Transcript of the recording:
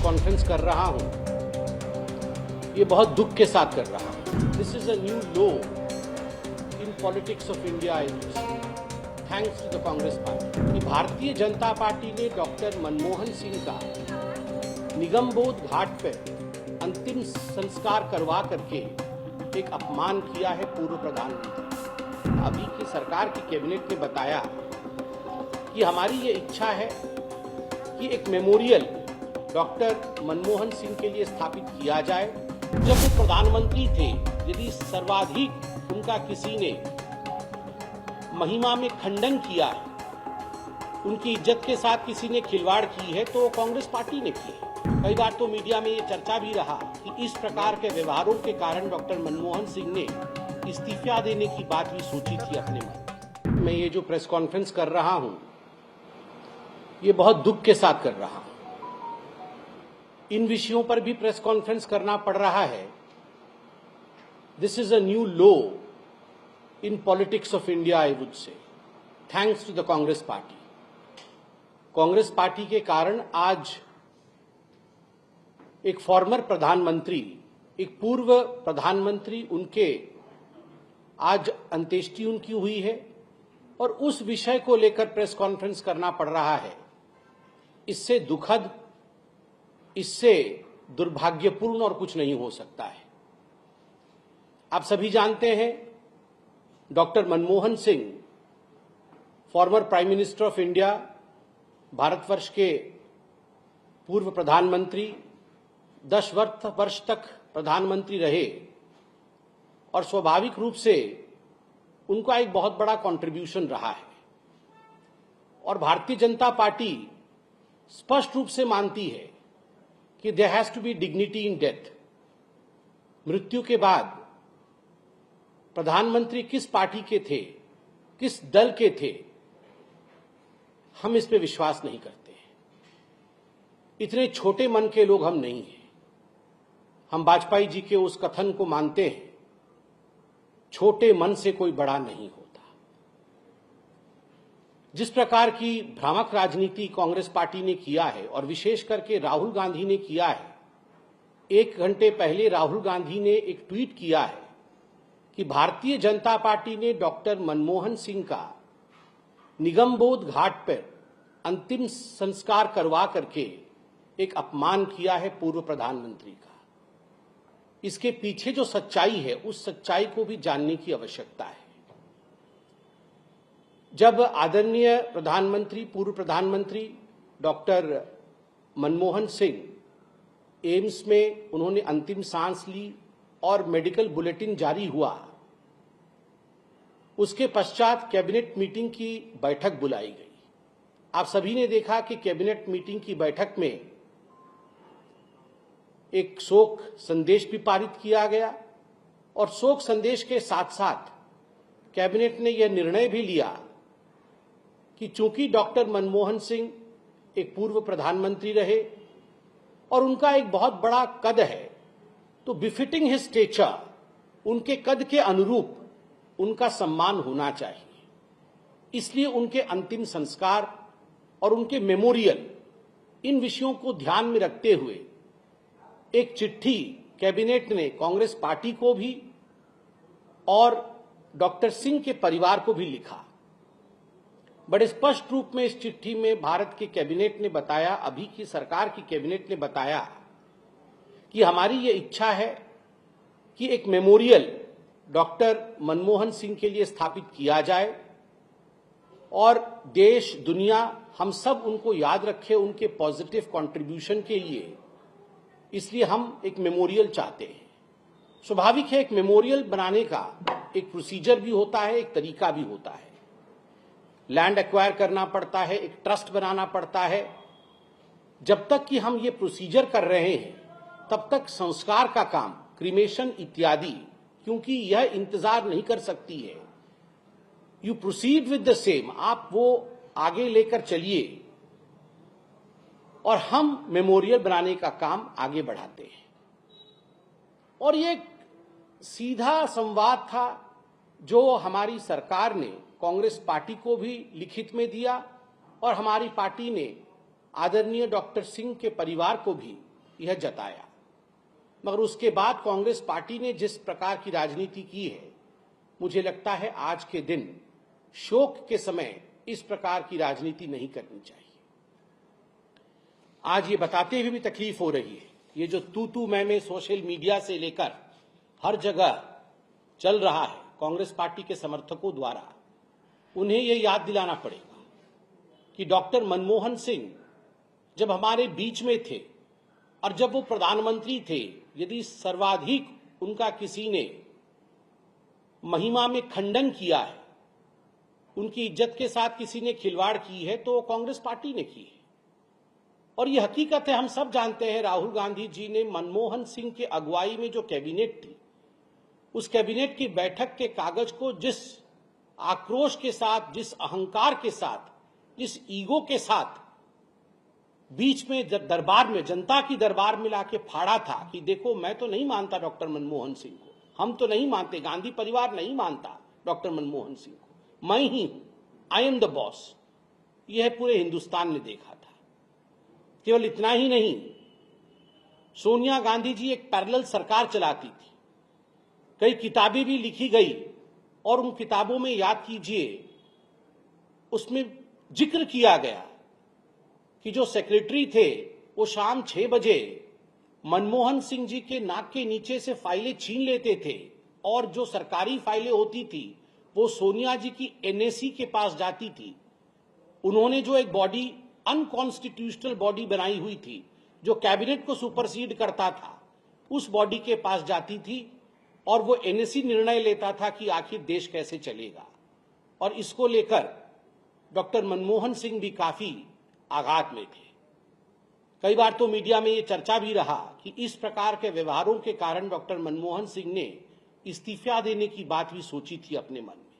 Conference कर रहा हूं, ये बहुत दुख के साथ कर रहा हूं। This is a new low in politics of India, thanks to the Congress party. Bharatiya Janata party ने डॉक्टर मनमोहन सिंह का निगमबोध घाट पर अंतिम संस्कार करवा करके एक अपमान किया है पूर्व प्रधानमंत्री। अभी की सरकार की कैबिनेट ने बताया कि हमारी ये इच्छा है कि एक मेमोरियल डॉक्टर मनमोहन सिंह के लिए स्थापित किया जाए। जब वो प्रधानमंत्री थे, यदि सर्वाधिक उनका किसी ने महिमा में खंडन किया है, उनकी इज्जत के साथ किसी ने खिलवाड़ की है, तो कांग्रेस पार्टी ने की है। कई बार तो मीडिया में ये चर्चा भी रहा कि इस प्रकार के व्यवहारों के कारण डॉक्टर मनमोहन सिंह ने इस्तीफा देने की बात भी सोची थी अपने मन। मैं ये जो प्रेस कॉन्फ्रेंस कर रहा हूं, ये बहुत दुख के साथ कर रहा हूं। इन विषयों पर भी प्रेस कॉन्फ्रेंस करना पड़ रहा है। This is a new low in politics of India, I would say, thanks to the Congress party. Congress party के कारण आज एक फॉर्मर प्रधानमंत्री, एक पूर्व प्रधानमंत्री, उनके आज अंत्येष्टि उनकी हुई है और उस विषय को लेकर प्रेस कॉन्फ्रेंस करना पड़ रहा है। इससे दुखद, इससे दुर्भाग्यपूर्ण और कुछ नहीं हो सकता है। आप सभी जानते हैं, doctor Manmohan Singh former prime minister of India, Bharatvarsh के पूर्व प्रधानमंत्री, 10 वर्ष तक प्रधानमंत्री रहे और स्वाभाविक रूप से उनका एक बहुत बड़ा कंट्रीब्यूशन रहा है। और भारतीय जनता पार्टी स्पष्ट रूप से मानती है कि there has to be dignity in death. मृत्यु के बाद प्रधानमंत्री किस पार्टी के थे, किस दल के थे, हम इस पे विश्वास नहीं करते हैं। इतने छोटे मन के लोग हम नहीं हैं। हम वाजपेयी जी के उस कथन को मानते हैं, छोटे मन से कोई बड़ा नहीं होता। जिस प्रकार की भ्रामक राजनीति कांग्रेस पार्टी ने किया है और विशेष करके राहुल गांधी ने किया है, 1 घंटे पहले राहुल गांधी ने एक ट्वीट किया है कि भारतीय जनता पार्टी ने डॉक्टर मनमोहन सिंह का निगमबोध घाट पर अंतिम संस्कार करवा करके एक अपमान किया है पूर्व प्रधानमंत्री का। इसके पीछे जो सच्चाई है, उस सच्चाई को भी जानने की आवश्यकता है। जब आदरणीय प्रधानमंत्री, पूर्व प्रधानमंत्री डॉक्टर मनमोहन सिंह एम्स में उन्होंने अंतिम सांस ली और मेडिकल बुलेटिन जारी हुआ, उसके पश्चात कैबिनेट मीटिंग की बैठक बुलाई गई। आप सभी ने देखा कि कैबिनेट मीटिंग की बैठक में एक शोक संदेश भी पारित किया गया और शोक संदेश के साथ साथ कैबिनेट ने यह निर्णय भी लिया कि चूंकि डॉक्टर मनमोहन सिंह एक पूर्व प्रधानमंत्री रहे और उनका एक बहुत बड़ा कद है, तो बिफिटिंग हिज स्टेचर, उनके कद के अनुरूप उनका सम्मान होना चाहिए। इसलिए उनके अंतिम संस्कार और उनके मेमोरियल, इन विषयों को ध्यान में रखते हुए एक चिट्ठी कैबिनेट ने कांग्रेस पार्टी को भी और डॉक्टर सिंह के परिवार को भी लिखा। बड़े स्पष्ट रूप में इस चिट्ठी में भारत के कैबिनेट ने बताया, अभी की सरकार की कैबिनेट ने बताया कि हमारी ये इच्छा है कि एक मेमोरियल डॉक्टर मनमोहन सिंह के लिए स्थापित किया जाए और देश, दुनिया, हम सब उनको याद रखें उनके पॉजिटिव कंट्रीब्यूशन के लिए। इसलिए हम एक मेमोरियल चाहते हैं। स्वाभाविक है, एक मेमोरियल बनाने का एक प्रोसीजर भी होता है, एक तरीका भी होता है। लैंड एक्वायर करना पड़ता है, एक ट्रस्ट बनाना पड़ता है। जब तक कि हम ये प्रोसीजर कर रहे हैं, तब तक संस्कार का काम, क्रीमेशन इत्यादि, क्योंकि यह इंतजार नहीं कर सकती है। You proceed with the same, आप वो आगे लेकर चलिए और हम मेमोरियल बनाने का काम आगे बढ़ाते हैं। और ये सीधा संवाद था जो हमारी सरकार ने कांग्रेस पार्टी को भी लिखित में दिया और हमारी पार्टी ने आदरणीय डॉक्टर सिंह के परिवार को भी यह जताया। मगर उसके बाद कांग्रेस पार्टी ने जिस प्रकार की राजनीति की है, मुझे लगता है आज के दिन शोक के समय इस प्रकार की राजनीति नहीं करनी चाहिए। आज ये बताते हुए भी तकलीफ हो रही है, ये जो तू मैं सोशल मीडिया से लेकर हर जगह चल रहा है कांग्रेस पार्टी के समर्थकों द्वारा, उन्हें यह याद दिलाना पड़ेगा कि डॉक्टर मनमोहन सिंह जब हमारे बीच में थे और जब वो प्रधानमंत्री थे, यदि सर्वाधिक उनका किसी ने महिमा में खंडन किया है, उनकी इज्जत के साथ किसी ने खिलवाड़ की है, तो कांग्रेस पार्टी ने की है। और ये हकीकत है, हम सब जानते हैं, राहुल गांधी जी ने मनमोहन सिंह के अगुवाई में जो कैबिनेट थी, उस कैबिनेट की बैठक के कागज को जिस आक्रोश के साथ, जिस अहंकार के साथ, जिस ईगो के साथ बीच में दरबार में, जनता की दरबार में लाके फाड़ा था कि देखो मैं तो नहीं मानता डॉक्टर मनमोहन सिंह को, हम तो नहीं मानते, गांधी परिवार नहीं मानता डॉक्टर मनमोहन सिंह को, मैं ही हूं, आई एम द बॉस, यह पूरे हिंदुस्तान ने देखा था। केवल इतना ही नहीं, सोनिया गांधी जी एक पैरेलल सरकार चलाती थी, कई किताबें भी लिखी गई और उन किताबों में याद कीजिए, उसमें जिक्र किया गया कि जो सेक्रेटरी थे वो शाम 6 बजे मनमोहन सिंह जी के नाक के नीचे से फाइलें छीन लेते थे और जो सरकारी फाइलें होती थी वो सोनिया जी की एनएसी के पास जाती थी। उन्होंने जो एक बॉडी, अनकॉन्स्टिट्यूशनल बॉडी बनाई हुई थी जो कैबिनेट को सुपरसीड करता था, उस बॉडी के पास जाती थी और वो एनएसी निर्णय लेता था कि आखिर देश कैसे चलेगा। और इसको लेकर डॉक्टर मनमोहन सिंह भी काफी आघात में थे। कई बार तो मीडिया में ये चर्चा भी रहा कि इस प्रकार के व्यवहारों के कारण डॉक्टर मनमोहन सिंह ने इस्तीफा देने की बात भी सोची थी अपने मन में।